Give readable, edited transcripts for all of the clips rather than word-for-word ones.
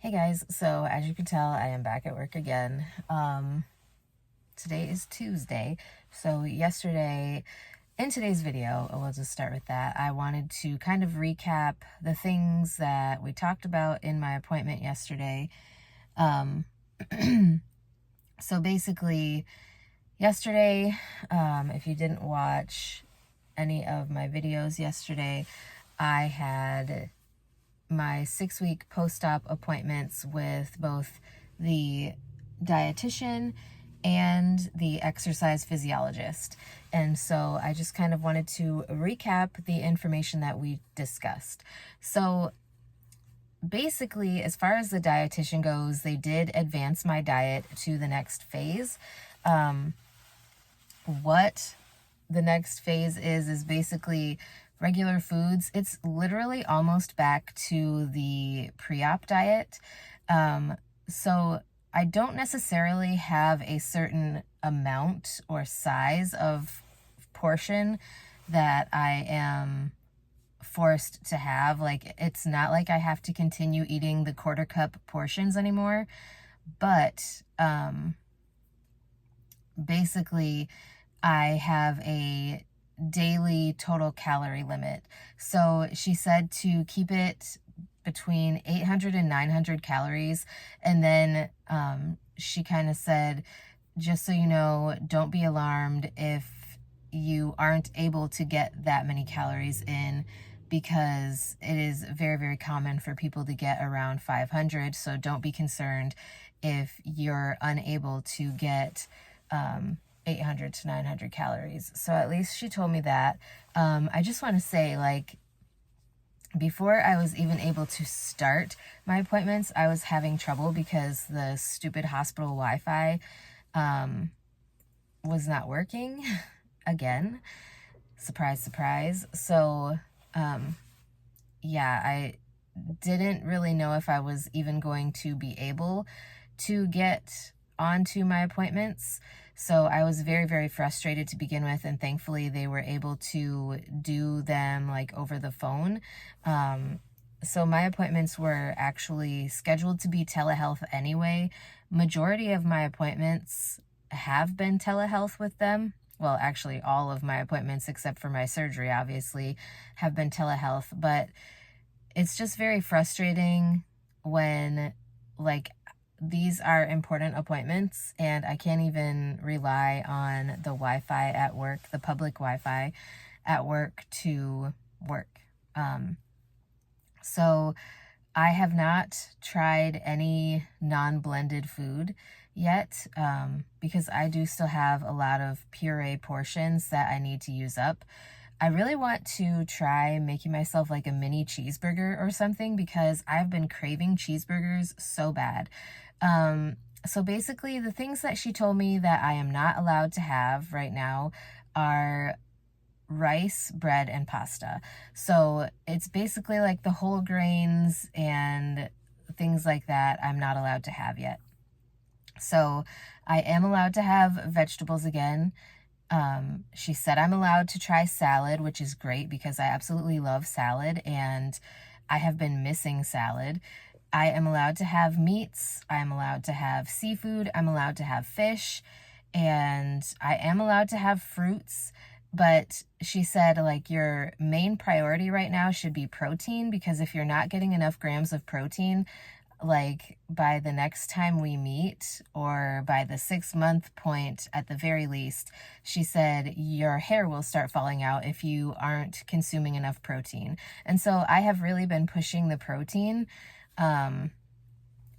Hey guys, so as you can tell, I am back at work again. Today is Tuesday. So yesterday, in today's video, we'll just start with that. I wanted to kind of recap the things that we talked about in my appointment yesterday. Um, so basically, yesterday, if you didn't watch any of my videos yesterday, I had my 6-week post-op appointments with both the dietitian and the exercise physiologist. And so I just kind of wanted to recap the information that we discussed. So basically, as far as the dietitian goes, they did advance my diet to the next phase. What the next phase is basically regular foods. It's literally almost back to the pre-op diet. So I don't necessarily have a certain amount or size of portion that I am forced to have. Like, it's not like I have to continue eating the quarter cup portions anymore, but basically I have a daily total calorie limit. So she said to keep it between 800 and 900 calories. And then she kind of said, just so you know, don't be alarmed if you aren't able to get that many calories in, because it is very, very common for people to get around 500. So don't be concerned if you're unable to get 800 to 900 calories. So at least she told me that. I just want to say, like, before I was even able to start my appointments, I was having trouble because the stupid hospital Wi-Fi was not working again. Surprise, surprise. So, yeah, I didn't really know if I was even going to be able to get onto my appointments. So I was very, very frustrated to begin with, and thankfully they were able to do them like over the phone. So my appointments were actually scheduled to be telehealth anyway. Majority of my appointments have been telehealth with them. Well, actually all of my appointments except for my surgery obviously have been telehealth, but it's just very frustrating when, like, these are important appointments and I can't even rely on the Wi-Fi at work, the public Wi-Fi at work, to work. So I have not tried any non-blended food yet, because I do still have a lot of puree portions that I need to use up. I really want to try making myself like a mini cheeseburger or something, because I've been craving cheeseburgers so bad. So basically the things that she told me that I am not allowed to have right now are rice, bread, and pasta. So it's basically like the whole grains and things like that I'm not allowed to have yet. So I am allowed to have vegetables again. She said I'm allowed to try salad, which is great because I absolutely love salad and I have been missing salad. I am allowed to have meats. I'm allowed to have seafood. I'm allowed to have fish, and I am allowed to have fruits. But she said, like, your main priority right now should be protein, because if you're not getting enough grams of protein, like by the next time we meet, or by the 6-month point at the very least, she said your hair will start falling out if you aren't consuming enough protein. And so I have really been pushing the protein.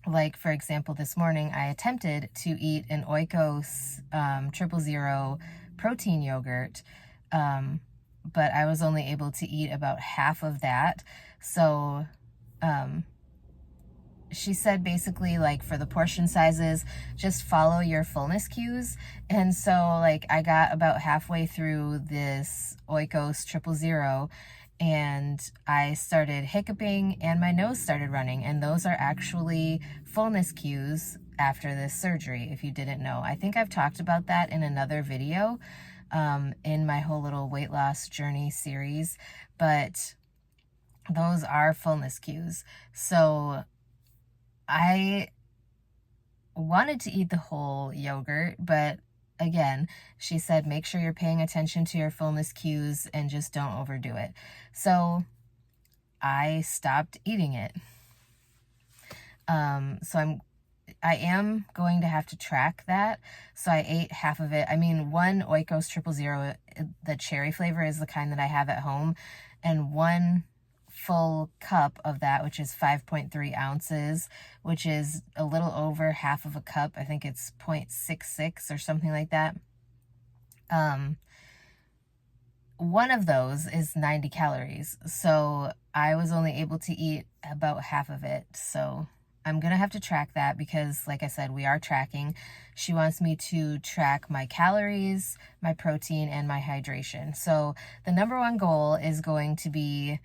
Like, for example, this morning I attempted to eat an Oikos 000 protein yogurt, but I was only able to eat about half of that. So she said basically, like, for the portion sizes, just follow your fullness cues. And so, like, I got about halfway through this Oikos 000 and I started hiccuping and my nose started running, and those are actually fullness cues after this surgery, if you didn't know. I think I've talked about that in another video, in my whole little weight loss journey series, but those are fullness cues. So I wanted to eat the whole yogurt, but again, she said, make sure you're paying attention to your fullness cues and just don't overdo it. So I stopped eating it. So I am going to have to track that. So I ate half of it. I mean, one Oikos 000, the cherry flavor is the kind that I have at home, and one full cup of that, which is 5.3 ounces, which is a little over half of a cup. I think it's 0.66 or something like that. One of those is 90 calories. So I was only able to eat about half of it. So I'm going to have to track that because, like I said, we are tracking. She wants me to track my calories, my protein, and my hydration. So the number one goal is going to be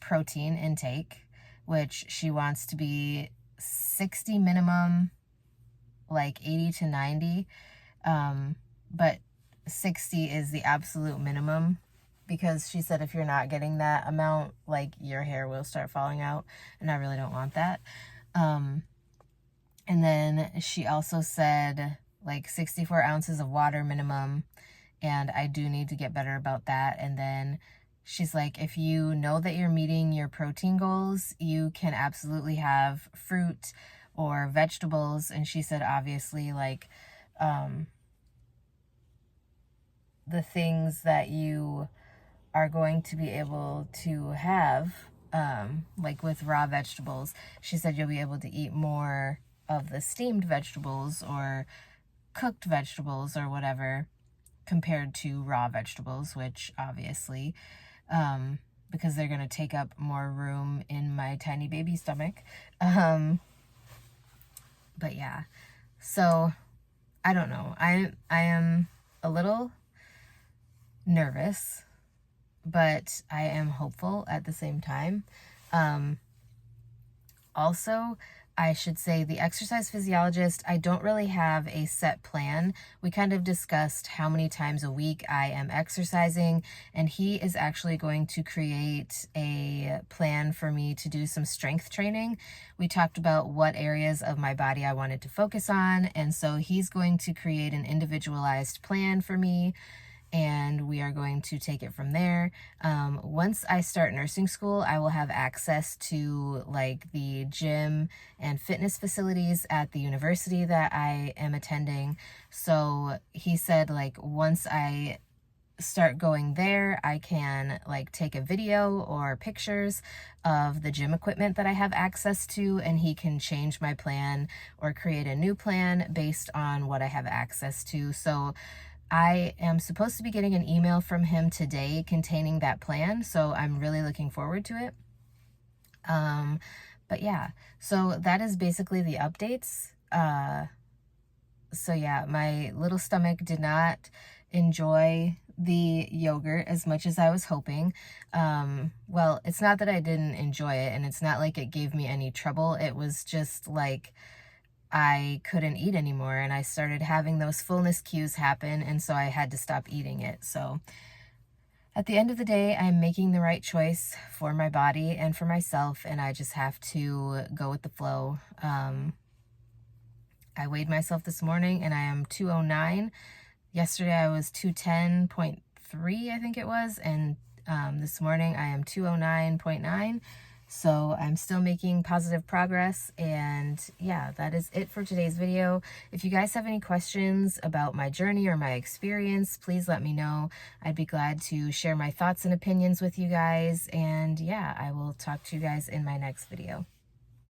protein intake, which she wants to be 60 minimum, like 80 to 90. But 60 is the absolute minimum, because she said if you're not getting that amount, like, your hair will start falling out, and I really don't want that. And then she also said like 64 ounces of water minimum, and I do need to get better about that. And then she's like, if you know that you're meeting your protein goals, you can absolutely have fruit or vegetables. And she said, obviously, like, the things that you are going to be able to have, like with raw vegetables, she said you'll be able to eat more of the steamed vegetables or cooked vegetables or whatever compared to raw vegetables, which obviously, because they're going to take up more room in my tiny baby stomach. But yeah, so I don't know. I am a little nervous, but I am hopeful at the same time. Also, I should say the exercise physiologist, I don't really have a set plan. We kind of discussed how many times a week I am exercising, and he is actually going to create a plan for me to do some strength training. We talked about what areas of my body I wanted to focus on, and so he's going to create an individualized plan for me, and we are going to take it from there. Once I start nursing school, I will have access to like the gym and fitness facilities at the university that I am attending. So he said, like, once I start going there, I can like take a video or pictures of the gym equipment that I have access to, and he can change my plan or create a new plan based on what I have access to. So I am supposed to be getting an email from him today containing that plan, so I'm really looking forward to it. But yeah, so that is basically the updates. So yeah, my little stomach did not enjoy the yogurt as much as I was hoping. Well, it's not that I didn't enjoy it, and it's not like it gave me any trouble. It was just like I couldn't eat anymore, and I started having those fullness cues happen, and so I had to stop eating it. So at the end of the day, I'm making the right choice for my body and for myself, and I just have to go with the flow. I weighed myself this morning, and I am 209. Yesterday I was 210.3, I think it was, and this morning I am 209.9. So I'm still making positive progress, and yeah, that is it for today's video. If you guys have any questions about my journey or my experience, please let me know. I'd be glad to share my thoughts and opinions with you guys, and yeah, I will talk to you guys in my next video.